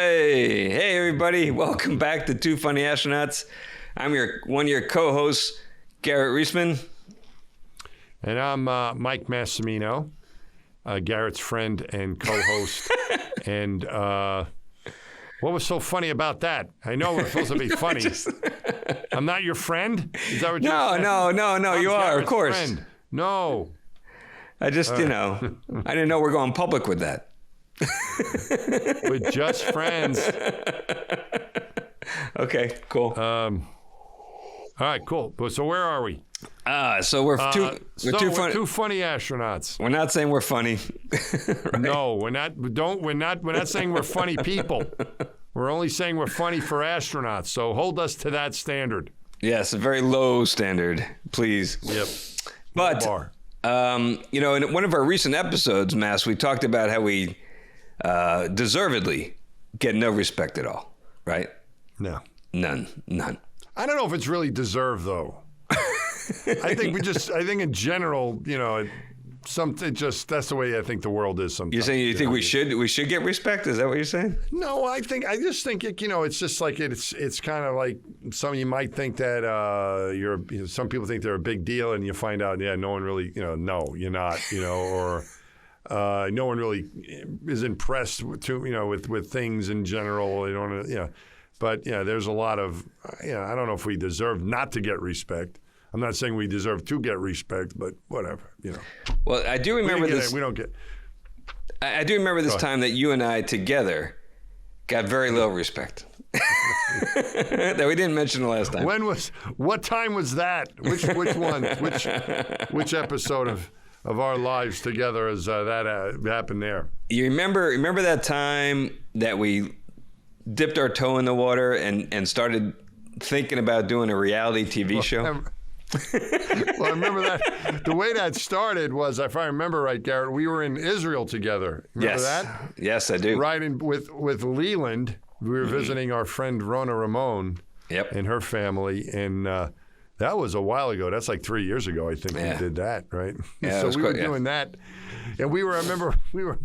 Hey everybody, welcome back to Two Funny Astronauts. I'm one of your co-hosts, Garrett Reisman. And I'm Mike Massimino, Garrett's friend and co-host. And what was so funny about that? I know we're supposed to be funny. I'm not your friend? Is that what you're saying? No, you are, of course. Friend. No. I just, I didn't know we're going public with that. We're just friends. Okay, cool. All right, cool. So where are we? So we're two funny astronauts. We're not saying we're funny. Right? No, we're not. We're not saying we're funny people. We're only saying we're funny for astronauts. So hold us to that standard. Yes, a very low standard, please. Yep. But in one of our recent episodes, Mass, we talked about how we deservedly get no respect at all, right? No. None. I don't know if it's really deserved, though. I think in general, that's the way I think the world is sometimes. You're saying you think we should get respect? Is that what you're saying? No, I just think it's just like it's kind of like you might think that some people think they're a big deal, and you find out, no one really, no, you're not, or no one really is impressed with things in general. They don't, but there's a lot of, I don't know if we deserve not to get respect. I'm not saying we deserve to get respect, but whatever, Well, I do remember this. We don't get. I do remember this time that you and I together got very little respect. That we didn't mention the last time. What time was that? Which one? Which episode of our lives together has that happened there? You remember that time that we dipped our toe in the water and started thinking about doing a reality TV show? Well, I remember that. The way that started was, if I remember right, Garrett, we were in Israel together. Remember that? Yes, I do. Right with Leland. We were visiting our friend Rona Ramon and her family, and that was a while ago. That's like 3 years ago, I think we did that, right? Yeah, so we were doing that, and I remember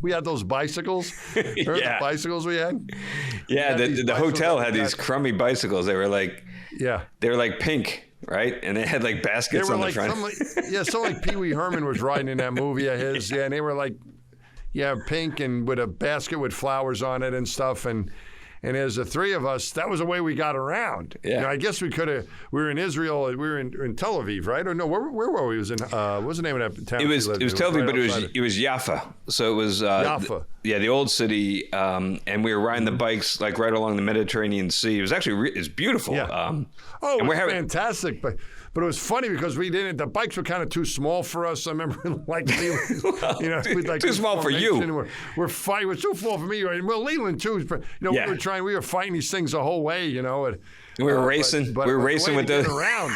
we had those bicycles. Remember the bicycles we had? Yeah, the hotel had these crummy bicycles. They were like pink. Right? And they had like baskets on the front. Something like Pee Wee Herman was riding in that movie of his. Yeah, and they were like, pink and with a basket with flowers on it and stuff. And as the three of us, that was the way we got around. Yeah. I guess we could have. We were in Israel. We were in Tel Aviv, right? Or no? Where were we? It was in. What was the name of that town? It was Tel Aviv, but it was Jaffa. So it was Jaffa. The old city. And we were riding the bikes like right along the Mediterranean Sea. It was actually it's beautiful. Yeah. It was fantastic, but it was funny because the bikes were kind of too small for us. I remember too small for you. We're fighting. It was too small for me. Well, Leland too. But we were fighting these things the whole way. We were racing. We were racing with the around.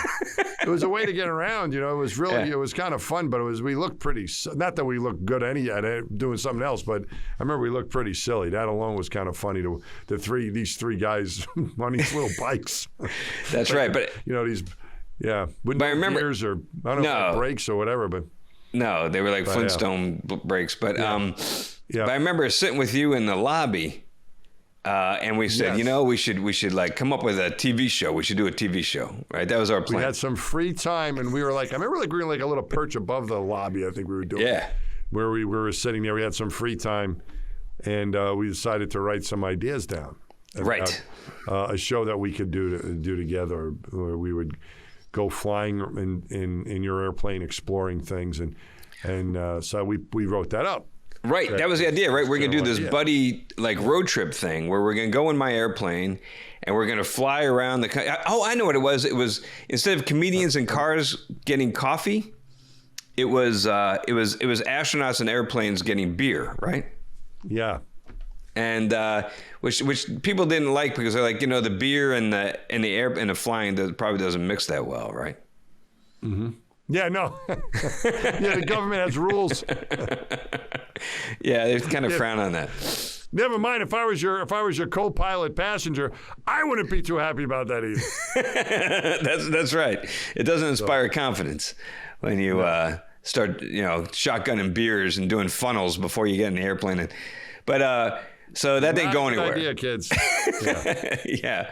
It was a way to get around. It was really it was kind of fun, but we looked pretty. Not that we looked good at doing something else, but I remember we looked pretty silly. That alone was kind of funny. These three guys on these little bikes. That's right, but these. Yeah, but I remember gears or I don't know if brakes or whatever, but no, they were like Flintstone brakes. But but I remember sitting with you in the lobby, and we said, we should like come up with a TV show. We should do a TV show, right? That was our plan. We had some free time, and we were like, I remember like we were like a little perch above the lobby. I think we were doing where we were sitting there. We had some free time, and we decided to write some ideas down. Right, a show that we could do together, where we would go flying in your airplane, exploring things, and so we wrote that up. Right, that was the idea, right? We're gonna do this buddy like road trip thing where we're gonna go in my airplane and we're gonna fly around the. Oh, I know what it was. It was instead of comedians in cars getting coffee, it was astronauts in airplanes getting beer, right? Yeah. And which people didn't like because they're like, the beer and the air and the flying probably doesn't mix that well, right? Mm-hmm. Yeah, no. The government has rules. Yeah, they kind of frown on that. Never mind. If I was your co-pilot passenger, I wouldn't be too happy about that either. That's right. It doesn't inspire confidence when you start, shotgunning beers and doing funnels before you get in the airplane. But So that didn't go anywhere. Good idea, kids. Yeah.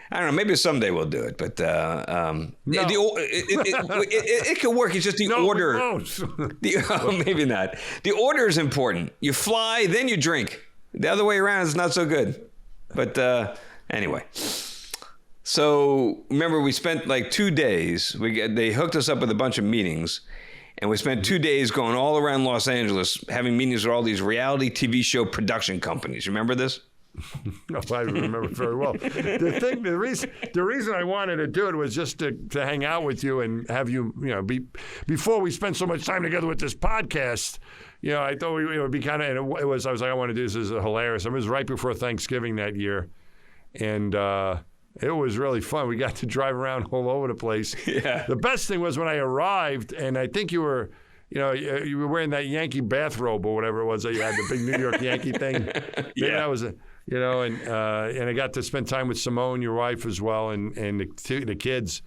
I don't know. Maybe someday we'll do it, but No. it could work. It's just the order. We won't. Maybe not. The order is important. You fly, then you drink. The other way around is not so good. But anyway. So remember, we spent like 2 days. They hooked us up with a bunch of meetings, and we spent 2 days going all around Los Angeles having meetings with all these reality TV show production companies. Remember this? No, I remember very well. The reason I wanted to do it was just to hang out with you and have you, before we spent so much time together with this podcast. I thought it would be kind of, and I was like, I want to do this. This is hilarious. It was right before Thanksgiving that year, and it was really fun. We got to drive around all over the place. Yeah. The best thing was when I arrived, and I think you were. You were wearing that Yankee bathrobe or whatever it was that you had, the big New York Yankee thing. Maybe that was and I got to spend time with Simone, your wife, as well, and the kids.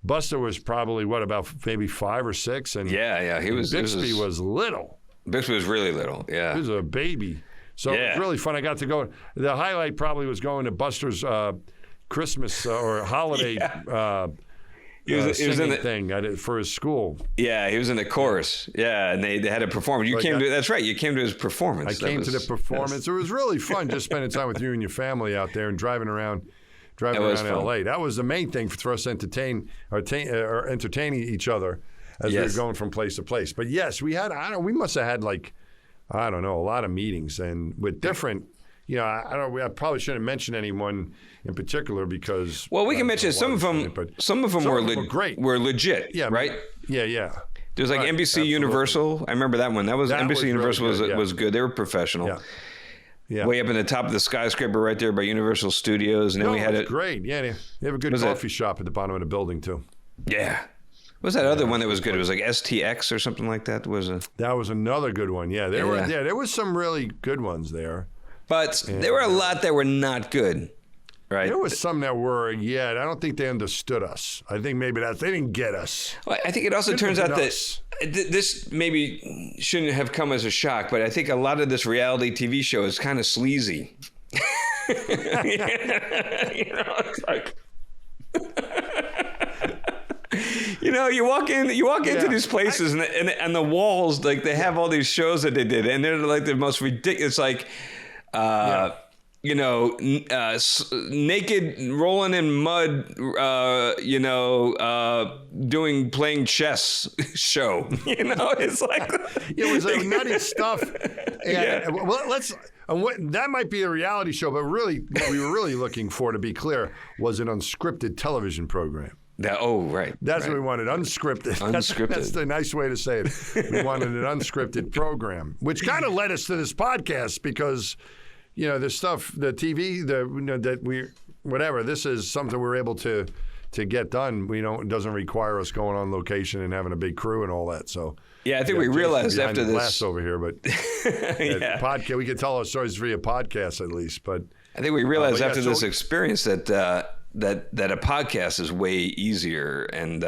Buster was probably about maybe 5 or 6, and he was. Bixby was little. Bixby was really little. Yeah, he was a baby. So it was really fun. I got to go. The highlight probably was going to Buster's Christmas or holiday. He was in the thing for his school. Yeah, he was in the chorus. Yeah, and they had a performance. That's right. You came to his performance. I came to the performance. It was really fun just spending time with you and your family out there and driving around L.A. That was the main thing for us entertaining each other as we were going from place to place. But yes, we must have had a lot of meetings and with different. I probably shouldn't mention anyone in particular because. Well, we can mention some of them. Some of them were great. Were legit. Yeah. Right. Yeah. There's NBC absolutely. Universal. I remember that one. That was NBC Universal really was good. They were professional. Yeah. Way up in the top of the skyscraper right there by Universal Studios, and then we had it. Great. Yeah. They have a good coffee shop at the bottom of the building too. Yeah. What was that other one that was good? It was like STX or something like that. That was another good one. Yeah. There was some really good ones there. But there were a lot that were not good, right? There was some that were, I don't think they understood us. I think maybe they didn't get us. Well, I think it also turns out that this maybe shouldn't have come as a shock, but I think a lot of this reality TV show is kind of sleazy. It's like... you walk into these places and the walls, they have all these shows that they did, and they're the most ridiculous, naked, rolling in mud, playing chess show. It's like it was nutty stuff. Well, that might be a reality show, but really, what we were really looking for, to be clear, was an unscripted television program. Right. That's what we wanted, unscripted. Unscripted. That's the nice way to say it. We wanted an unscripted program, which kind of led us to this podcast because, the stuff, the TV, this is something we're able to get done. It doesn't require us going on location and having a big crew and all that. So I think we realized after this glass over here, but podcast, we could tell our stories via podcast at least. But I think we realized after this experience that a podcast is way easier, and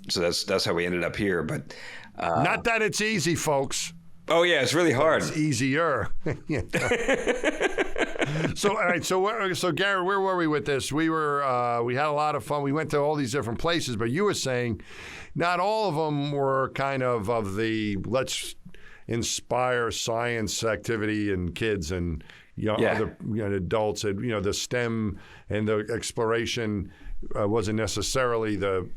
so that's how we ended up here. But not that it's easy, folks. Oh yeah, it's really hard. It's easier. So all right, so Garrett, where were we with this? We had a lot of fun. We went to all these different places, but you were saying not all of them were kind of the let's inspire science activity in kids and other adults. And the STEM and the exploration wasn't necessarily the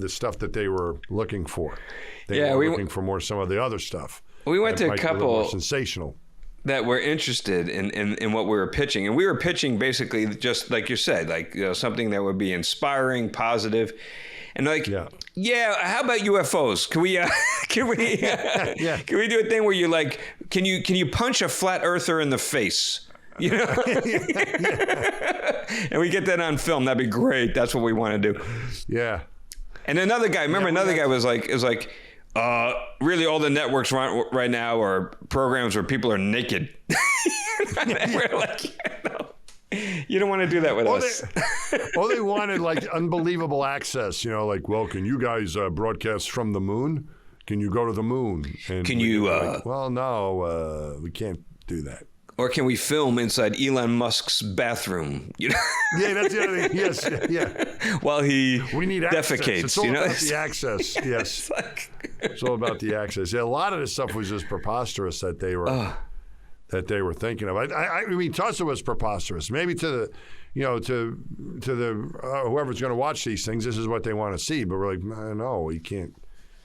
stuff that they were looking for. They were looking for more some of the other stuff. We went to a couple more sensational that were interested in what we were pitching, and we were pitching basically just like you said, something that would be inspiring, positive, and how about UFOs? Can we can we do a thing where you can you punch a flat earther in the face? And we get that on film. That'd be great. That's what we want to do. Yeah. And another guy, was like, really all the networks right now are programs where people are naked. We're like, you don't want to do that with us. They wanted unbelievable access, well, can you guys broadcast from the moon? can you go to the moon? And can you? Well, no, we can't do that. Or can we film inside Elon Musk's bathroom? You know? Yeah, that's the other thing. Yes, yeah. While he we need defecates. Access. It's all about the access. Yes, it's all about the access. Yeah, a lot of this stuff was just preposterous that they were thinking of. I mean, to us it was preposterous. Maybe to the, to the whoever's going to watch these things, this is what they want to see. But we're like, no, you can't.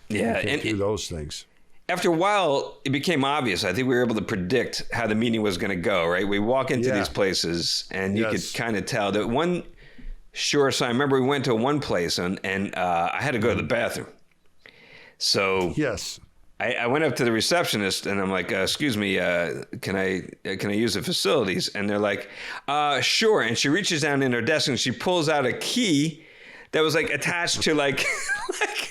Yeah, you can't do those things. After a while, it became obvious. I think we were able to predict how the meeting was going to go, right? We walk into these places, and you could kind of tell. That one sure sign, I remember we went to one place, and I had to go to the bathroom. So yes, I went up to the receptionist, and I'm like, excuse me, can I use the facilities? And they're like, sure. And she reaches down in her desk, and she pulls out a key that was like attached to like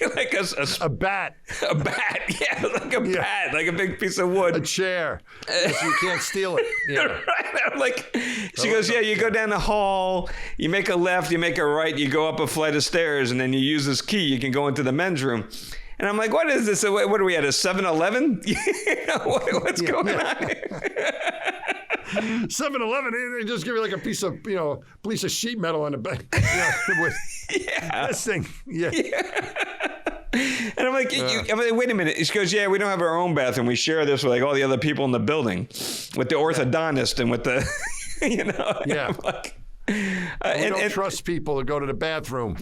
a bat. A bat, yeah, like a bat, like a big piece of wood. A chair. So you can't steal it. Yeah. Right. I'm like, she goes, yeah, you go down the hall, you make a left, you make a right, you go up a flight of stairs, and then you use this key, you can go into the men's room. And I'm like, what is this? What are we at, a 7-Eleven? What's going on here? 7-Eleven, they just give you like a piece of sheet metal on the back. This thing. Yeah. And I'm like, wait a minute. She goes, yeah, we don't have our own bathroom. We share this with like all the other people in the building, with the orthodontist and with the, Yeah. I'm like, we don't trust people to go to the bathroom.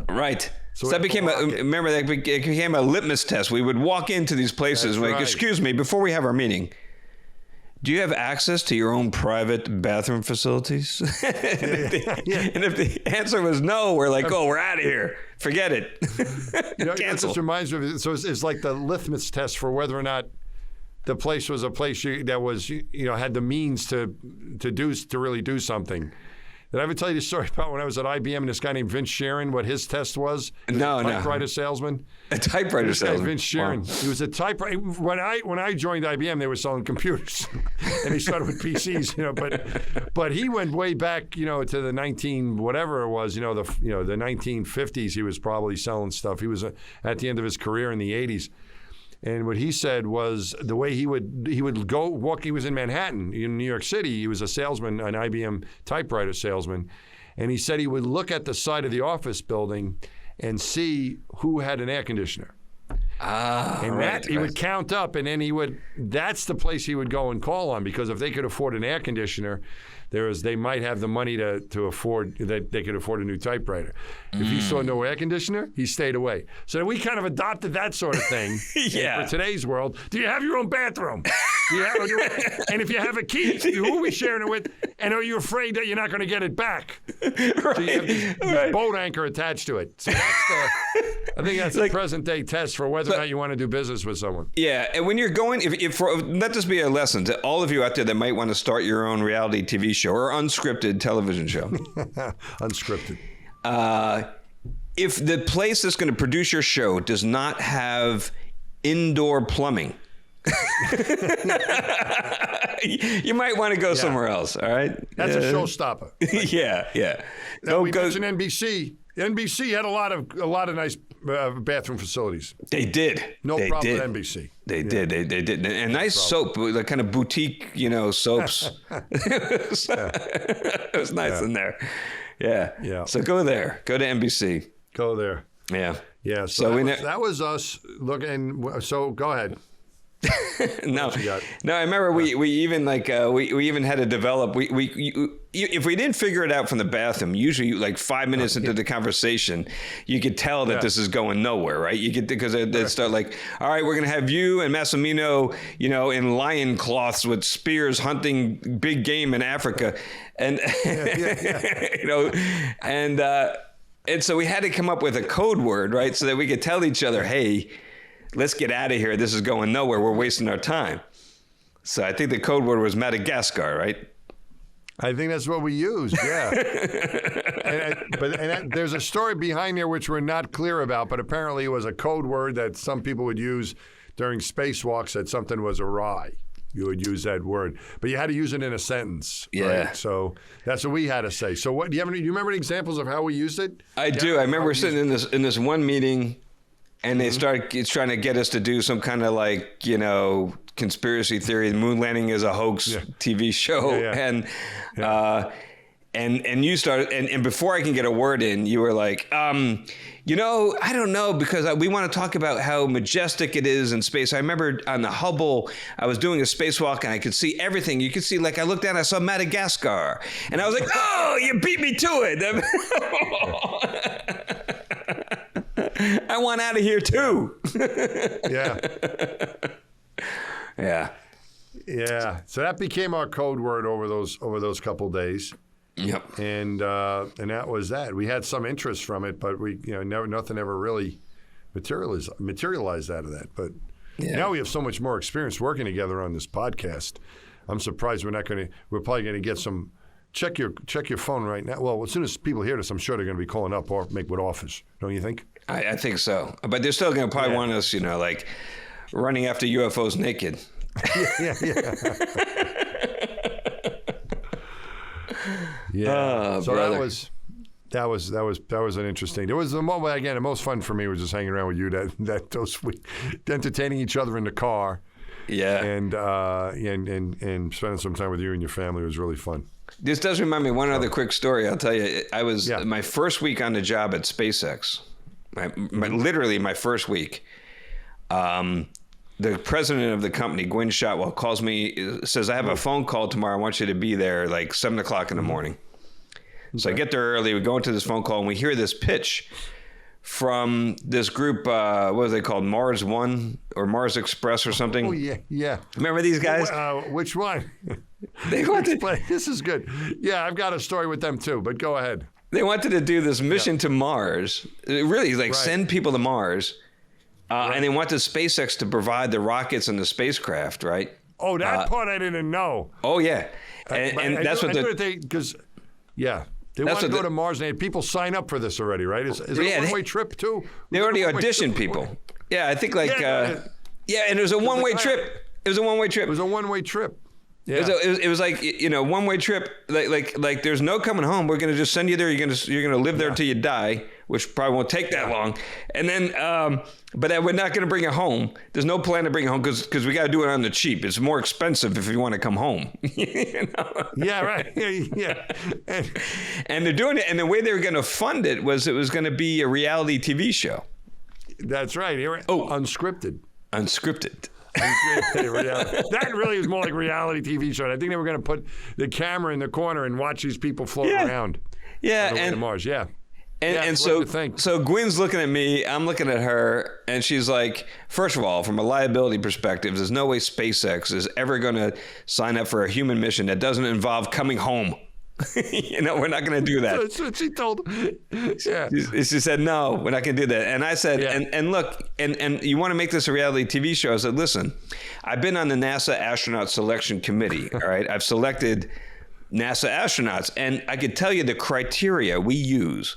Right. So that became it became a litmus test. We would walk into these places and like, excuse me, before we have our meeting, do you have access to your own private bathroom facilities? And if the answer was no, we're like, we're out of here. Forget it. Cancel. This reminds me of it. So it's like the litmus test for whether or not the place was a place that was, had the means to really do something. Did I ever tell you the story about when I was at IBM and this guy named Vince Sharon, what his test was? No. Typewriter salesman. A typewriter salesman. Vince Sharon. Wow. He was a typewriter. When I joined IBM, they were selling computers, and they started with PCs. But he went way back, to the 1950s. He was probably selling stuff. He was at the end of his career in the 80s. And what he said was the way he would go walk. He was in Manhattan, in New York City. He was a salesman, an IBM typewriter salesman, and he said he would look at the side of the office building and see who had an air conditioner. He would count up, and then that's the place he would go and call on, because if they could afford an air conditioner, they might have the money to afford that. They could afford a new typewriter. If he saw no air conditioner, he stayed away. So we kind of adopted that sort of thing. For today's world, do you have your own bathroom? And if you have a key, who are we sharing it with? And are you afraid that you're not going to get it back? So you have this boat anchor attached to it. So I think that's the present day test for whether or not you want to do business with someone. Yeah, and when you're going, let this be a lesson to all of you out there that might want to start your own reality TV show or unscripted television show. Unscripted. If the place that's going to produce your show does not have indoor plumbing, you might want to go somewhere else. All right, that's a showstopper. Yeah. Now we mentioned NBC. NBC had a lot of nice bathroom facilities. They did. No problem with NBC. They did. They did. And nice soap, like kind of boutique, soaps. It was nice in there. Yeah. So go there. Go to NBC. Go there. Yeah. Yeah. So that was us looking. So go ahead. No. I remember we even we even had to develop. If we didn't figure it out from the bathroom, usually like 5 minutes into the conversation, you could tell that this is going nowhere, right? You could, because they'd start like, all right, we're gonna have you and Massimino, in lion cloths with spears hunting big game in Africa, and and so we had to come up with a code word, right, so that we could tell each other, hey, let's get out of here. This is going nowhere. We're wasting our time. So I think the code word was Madagascar, right? I think that's what we used, yeah. and there's a story behind there which we're not clear about, but apparently it was a code word that some people would use during spacewalks, that something was awry. You would use that word, but you had to use it in a sentence. Yeah. Right? So that's what we had to say. So what do you remember any examples of how we used it? I do. I remember sitting in this one meeting. and they start trying to get us to do some kind of like, you know, conspiracy theory. The moon landing is a hoax TV show. And you started, and before I can get a word in, you were like, you know, I don't know, because we want to talk about how majestic it is in space. I remember on the Hubble, I was doing a spacewalk and I could see everything. You could see, like, I looked down, I saw Madagascar, and I was like, oh, you beat me to it. I want out of here too. Yeah. So that became our code word over those couple days. Yep. And that was that. We had some interest from it, but nothing ever really materialized out of that. But now we have so much more experience working together on this podcast. I'm surprised we're probably going to get some. Check your phone right now. Well, as soon as people hear this, I'm sure they're going to be calling up or make what offers. Don't you think? I think so. But they're still going to probably want us, you know, like running after UFOs naked. Yeah. So brother. that was an interesting. It was the most fun for me was just hanging around with you. Those entertaining each other in the car. Yeah. And spending some time with you and your family was really fun. This does remind me of one other quick story. I'll tell you. I was my first week on the job at SpaceX. Literally my first week. The president of the company, Gwynn Shotwell, calls me, says, I have a phone call tomorrow. I want you to be there like 7 o'clock in the morning. So I get there early. We go into this phone call and we hear this pitch from this group. What was they called? Mars One or Mars Express or something? Oh, yeah. Remember these guys? Which one? They wanted. This is good. Yeah, I've got a story with them too, but go ahead. They wanted to do this mission to Mars. Really, like send people to Mars. And they wanted SpaceX to provide the rockets and the spacecraft, right? Oh, that part I didn't know. Oh, yeah. And that's what because they want to go to Mars, and people sign up for this already, right? Is it a one-way trip, too? They already auditioned people. Yeah, I think and it was a one-way trip. It was a one-way trip. It was a one-way trip. Yeah. It was like, you know, one-way trip. Like there's no coming home. We're gonna just send you there. You're gonna live there till you die, which probably won't take that long. And then, but we're not gonna bring it home. There's no plan to bring it home because we got to do it on the cheap. It's more expensive if you want to come home. You know? Yeah, right. Yeah. And they're doing it, and the way they were gonna fund it was gonna be a reality TV show. That's right. Unscripted. That really is more like a reality TV show. I think they were going to put the camera in the corner and watch these people float around. Yeah, on the way to Mars. And so Gwen's looking at me, I'm looking at her, and she's like, first of all, from a liability perspective, there's no way SpaceX is ever going to sign up for a human mission that doesn't involve coming home. You know, we're not going to do that. That's what she told. Yeah. She said, no, we're not going to do that. And I said, and look, and you want to make this a reality TV show? I said, listen, I've been on the NASA astronaut selection committee. All right. I've selected NASA astronauts, and I could tell you the criteria we use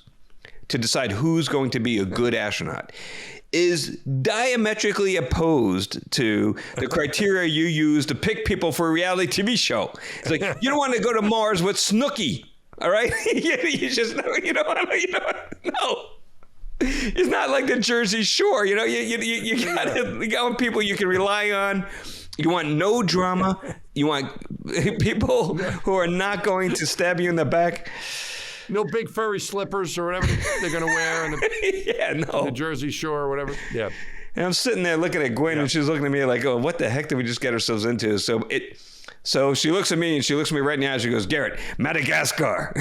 to decide who's going to be a good astronaut is diametrically opposed to the criteria you use to pick people for a reality TV show. It's like, you don't want to go to Mars with Snooki, all right? You just know, you don't want to, no. It's not like the Jersey Shore, you know. You got people you can rely on. You want no drama. You want people who are not going to stab you in the back. No big furry slippers or whatever they're going to wear in the Jersey Shore or whatever. Yeah. And I'm sitting there looking at Gwen, and she's looking at me like, oh, what the heck did we just get ourselves into? So she looks at me, and she looks at me right in the eye, and she goes, Garrett, Madagascar.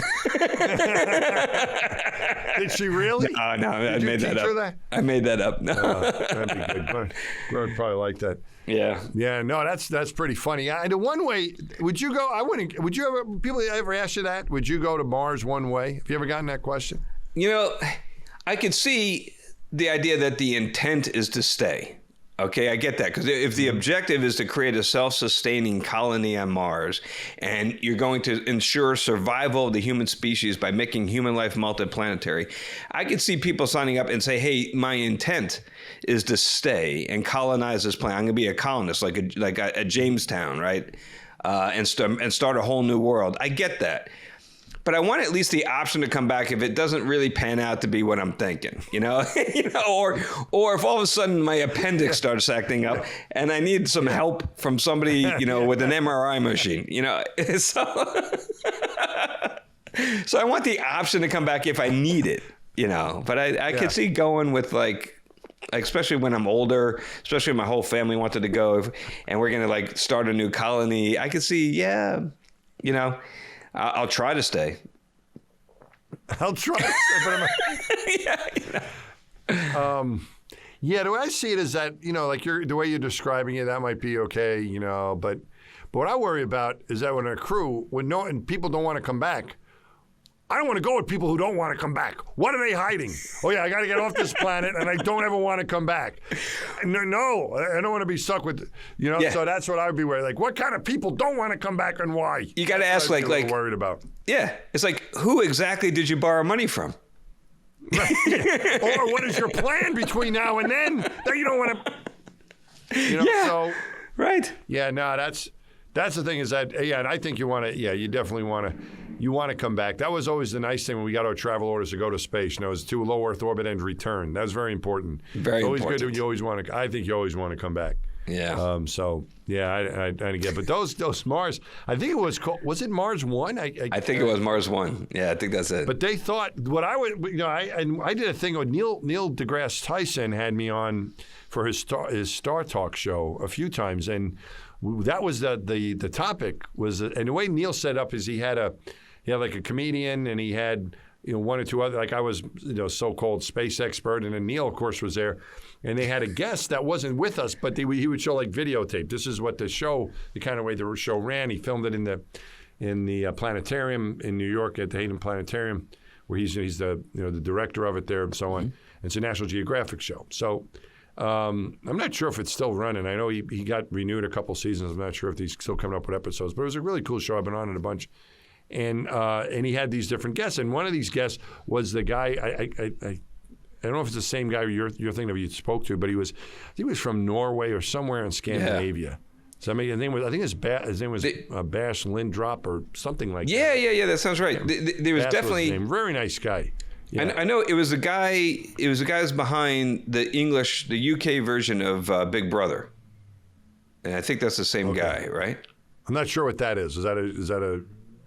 Did she really? No, I made that up. I made that up. No. That'd be good. Gwen would probably like that. Yeah. Yeah, no, that's pretty funny. And the one way, would you go? People ever ask you that? Would you go to Mars one way? Have you ever gotten that question? You know, I could see the idea that the intent is to stay. Okay, I get that. Because if the objective is to create a self-sustaining colony on Mars, and you're going to ensure survival of the human species by making human life multiplanetary, I could see people signing up and say, hey, my intent is to stay and colonize this planet. I'm going to be a colonist, like a Jamestown, right? And start a whole new world. I get that. but I want at least the option to come back if it doesn't really pan out to be what I'm thinking, or if all of a sudden my appendix starts acting up and I need some help from somebody, with an MRI machine, so I want the option to come back if I need it, but I could see going with especially when I'm older, especially when my whole family wanted to go and we're going to start a new colony. I could see, I'll try to stay. I'll try to stay, but the way I see it is that, the way you're describing it, that might be okay, but what I worry about is that when a crew, and people don't want to come back, I don't want to go with people who don't want to come back. What are they hiding? Oh, yeah, I got to get off this planet, and I don't ever want to come back. No, I don't want to be stuck with, so that's what I would be worried. What kind of people don't want to come back and why? You got to ask, worried about. Yeah, it's who exactly did you borrow money from? Right. Or what is your plan between now and then that you don't want to, so. Right. Yeah, no, that's the thing is that, and I think you want to, you definitely want to. You want to come back. That was always the nice thing when we got our travel orders to go to space. It was to low Earth orbit and return. That was very important. Very always important. Good. You always want to. I think you always want to come back. Yeah. I get. But those Mars. I think it was called. Was it Mars One? I think it was Mars One. Yeah, I think that's it. But they thought what I would. I did a thing with Neil deGrasse Tyson had me on for his Star Talk show a few times, and that was the topic was. And the way Neil set up is he had a comedian, and he had one or two other, I was so-called space expert, and then Neil, of course, was there, and they had a guest that wasn't with us, but he would show videotape. This is what the kind of way the show ran. He filmed it in the planetarium in New York at the Hayden Planetarium, where he's the the director of it there and so on. Mm-hmm. It's a National Geographic show. So I'm not sure if it's still running. I know he got renewed a couple seasons. I'm not sure if he's still coming up with episodes, but it was a really cool show. I've been on it a bunch. And he had these different guests, and one of these guests was the guy. I don't know if it's the same guy you're thinking of. You spoke to, but he was from Norway or somewhere in Scandinavia. Yeah. So his name was Bash Lindrop or something like that. Yeah. That sounds right. There was definitely was very nice guy. Yeah. I know it was the guy. It was the guys behind the UK version of Big Brother, and I think that's the same guy, right? I'm not sure what that is. Is that a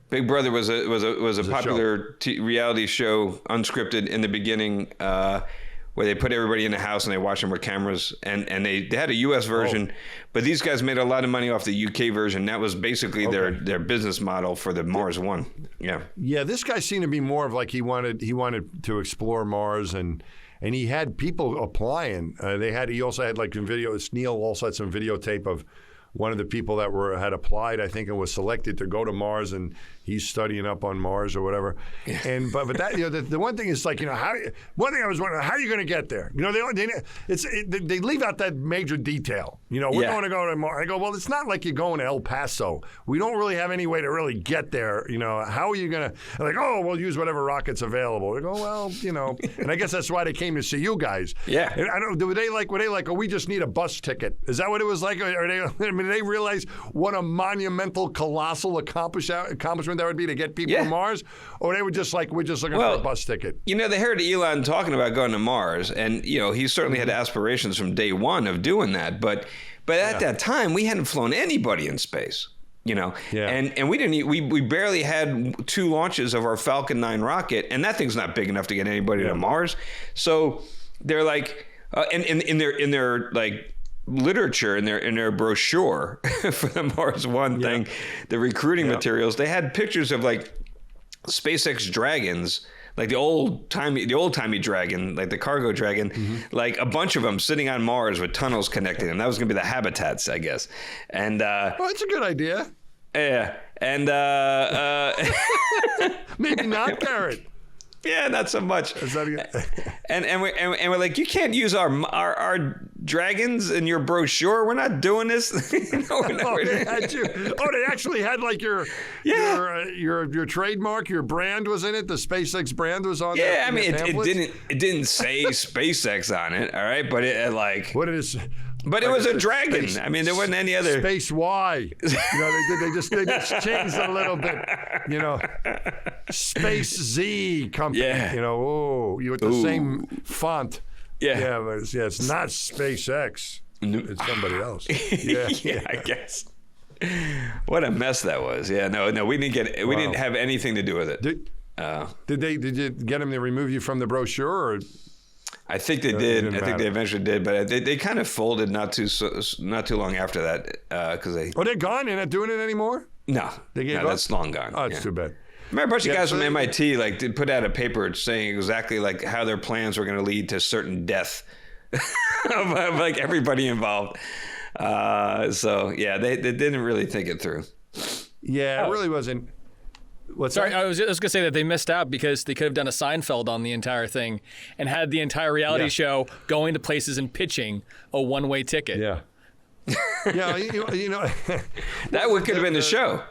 Big Brother was a popular reality show, unscripted in the beginning, where they put everybody in the house and they watch them with cameras. And they had a U.S. version, but these guys made a lot of money off the UK version. That was basically their business model for the Mars One. Yeah. Yeah, this guy seemed to be more of he wanted to explore Mars, and he had people applying. He also had some video. Neil also had some videotape of one of the people that had applied, I think, and was selected to go to Mars, and he's studying up on Mars or whatever. Yeah. And but that the one thing is one thing I was wondering, how are you going to get there? They leave out that major detail. We're going to go to Mars. I go, well, it's not like you're going to El Paso. We don't really have any way to really get there. How are you going to? We'll use whatever rockets available. I go, well, and I guess that's why they came to see you guys. Yeah. And I don't. Were they like, oh, we just need a bus ticket? Is that what it was like? Or did they realize what a monumental, colossal accomplishment that would be to get people to Mars? Or they were just we're just looking for a bus ticket? They heard Elon talking about going to Mars, and he certainly had aspirations from day one of doing that. But at that time, we hadn't flown anybody in space. And we didn't. We barely had 2 launches of our Falcon 9 rocket, and that thing's not big enough to get anybody to Mars. So they're and in their literature in their brochure for the Mars One thing, the recruiting materials, they had pictures of SpaceX dragons, the old timey dragon, the cargo dragon, a bunch of them sitting on Mars with tunnels connecting them. That was going to be the habitats, I guess. And that's a good idea. Yeah, and maybe not, Garrett. Yeah, not so much. And we're like, you can't use our dragons in your brochure. We're not doing this. They actually had your trademark, your brand was in it. The SpaceX brand was on there. Yeah, it didn't say SpaceX on it. All right, but it what did it say? But it was a dragon. I mean, there wasn't any other. Space Y. They just changed a little bit. Space Z company. Yeah. You with the same font. Yeah. But it's not SpaceX. It's somebody else. Yeah. I guess. What a mess that was. Yeah. No, we didn't have anything to do with it. Did you get him to remove you from the brochure? Or? I think they did. I think they eventually did, but they kind of folded not too long after that because they. Oh, they're gone. They're not doing it anymore. No, that's long gone. Oh, it's too bad. Remember a bunch of guys from MIT did put out a paper saying exactly how their plans were going to lead to certain death of everybody involved. So yeah, they didn't really think it through. Yeah, it really wasn't. Sorry, I was just going to say that they missed out because they could have done a Seinfeld on the entire thing and had the entire reality show going to places and pitching a one-way ticket. Yeah. Yeah, that could have been the show.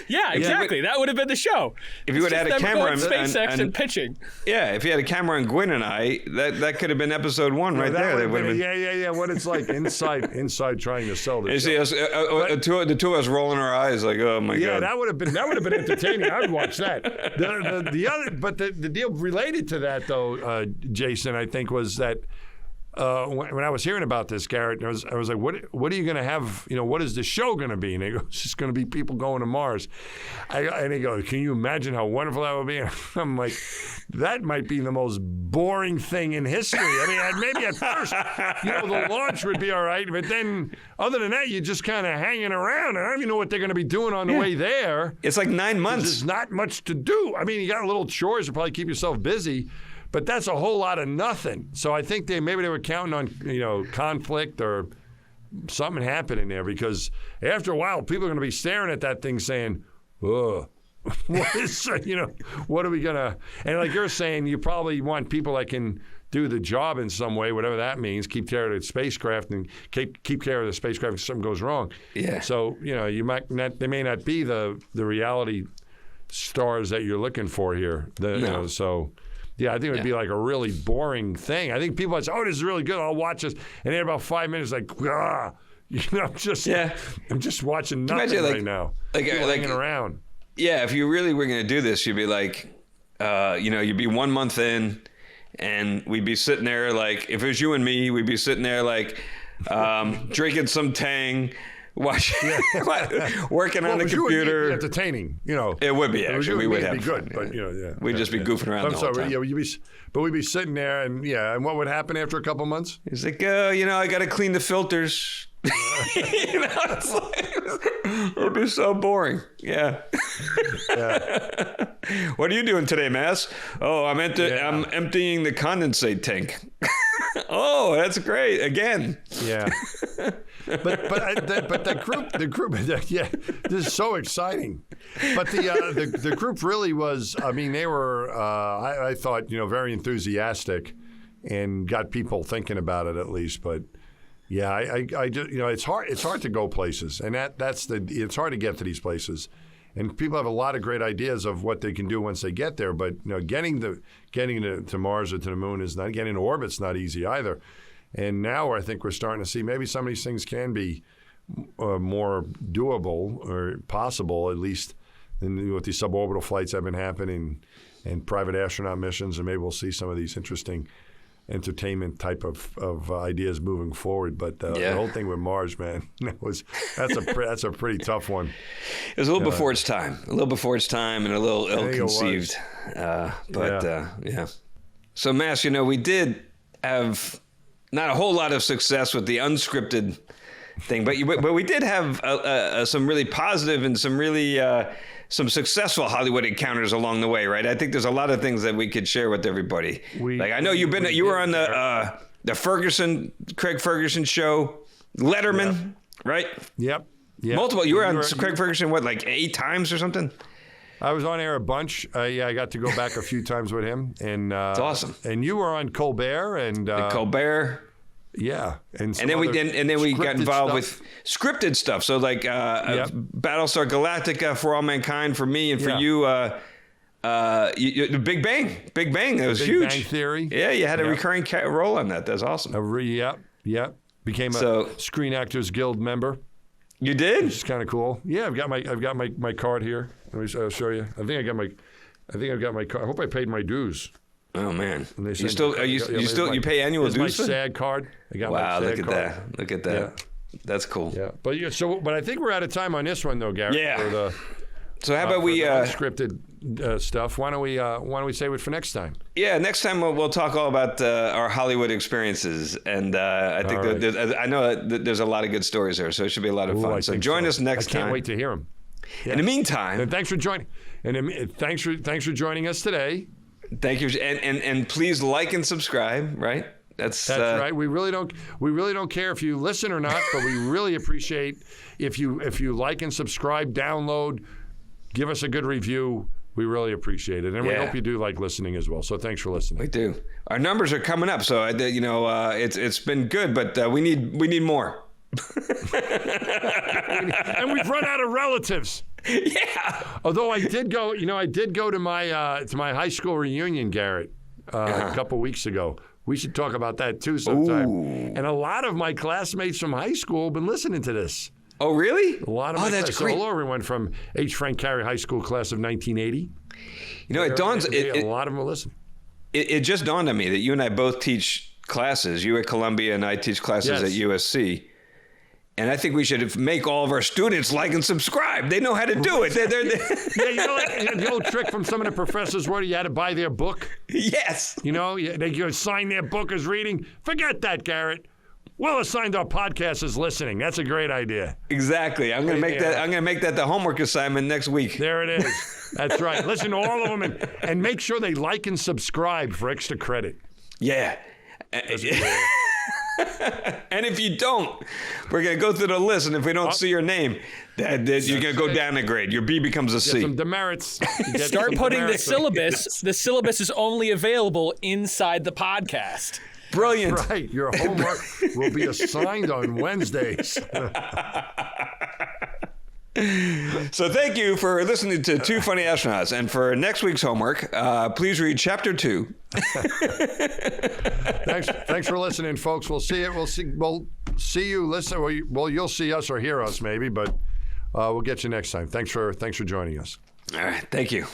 Yeah, exactly. That would have been the show. If you would have had a camera on SpaceX and pitching. Yeah, if you had a camera on Gwyn and I, that could have been episode 1 right there. Yeah. What it's like inside trying to sell this. You see us, the two of us rolling our eyes like, oh my god. Yeah, that would have been entertaining. I would watch that. The deal related to that though, Jason, I think was that. When I was hearing about this, Garrett, I was like, what are you going to have? What is the show going to be? And he goes, it's just going to be people going to Mars. And he goes, can you imagine how wonderful that would be? And I'm like, that might be the most boring thing in history. I mean, maybe at first, the launch would be all right. But then other than that, you're just kind of hanging around. And I don't even know what they're going to be doing on the way there. It's like 9 months. There's not much to do. I mean, you got a little chores to probably keep yourself busy. But that's a whole lot of nothing. So I think maybe they were counting on conflict or something happening there because after a while people are going to be staring at that thing saying, "Oh, what are we gonna?" And like you're saying, you probably want people that can do the job in some way, whatever that means. Keep care of the spacecraft and keep care of the spacecraft if something goes wrong. Yeah. So you might not. They may not be the reality stars that you're looking for here. So. Yeah, I think it would be like a really boring thing. I think people would say, "Oh, this is really good. I'll watch this." And then about 5 minutes, like, I'm just watching nothing right now. Like hanging around. Yeah, if you really were going to do this, you'd be like, you'd be 1 month in, and we'd be sitting there like, if it was you and me, we'd be sitting there like drinking some Tang. Working on the computer. It'd be entertaining, It would be actually. We would be good, but we'd just be goofing around the whole time. But we'd be sitting there, and what would happen after a couple months? He's like, I got to clean the filters. It's like, it'd be so boring. Yeah. What are you doing today, Mass? Oh, I'm emptying the condensate tank. Oh, that's great. Again. Yeah. But the group, yeah, this is so exciting. But the group really was. I mean, they were. I thought very enthusiastic, and got people thinking about it at least. But yeah, I just it's hard to go places, and it's hard to get to these places. And people have a lot of great ideas of what they can do once they get there, but getting to Mars or to the Moon is not. Getting to orbit's not easy either. And now I think we're starting to see maybe some of these things can be more doable or possible, at least with these suborbital flights that have been happening and private astronaut missions, and maybe we'll see some of these interesting entertainment type of ideas moving forward. But the whole thing with Mars, man, that's a pretty tough one. It was a little before its time, and a little ill-conceived. Yeah. So, Mass, we did have not a whole lot of success with the unscripted thing, but we did have some really positive and some really some successful Hollywood encounters along the way, right? I think there's a lot of things that we could share with everybody. I know you were on the Craig Ferguson show, Letterman, right? Yep. Multiple. You were on Craig Ferguson, 8 times or something? I was on air a bunch. I got to go back a few times with him, and it's awesome. And you were on Colbert and Colbert. Yeah, and then we got involved with scripted stuff. So Battlestar Galactica, For All Mankind for me, and for you, Big Bang. That was huge. Big Bang Theory. Yeah, you had a recurring role on that. That's awesome. Yep. Became a Screen Actors Guild member. You did? Which is kind of cool. Yeah, I've got my card here. I'll show you. I think I've got my card. I hope I paid my dues. Oh man, you pay annual dues? My SAG card. I got my SAG card. Look at that. Yeah. That's cool. Yeah, but I think we're out of time on this one though, Garrett. Yeah. So how about we unscripted stuff? Why don't we save it for next time? Yeah, next time we'll talk all about our Hollywood experiences, and I think I know that there's a lot of good stories there, so it should be a lot of fun. So join us next time. I can't wait to hear them. Yeah. In the meantime, and thanks for joining. And thanks for joining us today. Thank you, and please like and subscribe. Right. That's right. We really don't care if you listen or not, but we really appreciate if you like and subscribe, download, give us a good review. We really appreciate it, and we hope you do like listening as well. So thanks for listening. We do. Our numbers are coming up, so it's been good, but we need more. And we've run out of relatives. Yeah. Although I did go to my high school reunion, Garrett, a couple weeks ago. We should talk about that too sometime. Ooh. And a lot of my classmates from high school have been listening to this. Oh, really? A lot of that's great. Hello, everyone from H. Frank Carey High School class of 1980. It dawns. A lot of them will listen. It just dawned on me that you and I both teach classes. You at Columbia and I teach classes at USC. And I think we should make all of our students like and subscribe. They know how to do it. Yeah, like the old trick from some of the professors where you had to buy their book. Yes. They assign their book as reading. Forget that, Garrett. We'll assign our podcast as listening. That's a great idea. Exactly. I'm going to make that the homework assignment next week. There it is. That's right. Listen to all of them and make sure they like and subscribe for extra credit. Yeah. And if you don't, we're going to go through the list, and if we don't see your name, you're going to go down a grade. Your B becomes a C. Some demerits. Start putting the syllabus. The syllabus is only available inside the podcast. Brilliant. That's right. Your homework will be assigned on Wednesdays. So thank you for listening to Two Funny Astronauts. And for next week's homework, please read Chapter 2. Thanks for listening, folks. We'll see it. We'll see you. Listen. Well, you'll see us or hear us maybe, but we'll get you next time. Thanks for joining us. All right. Thank you.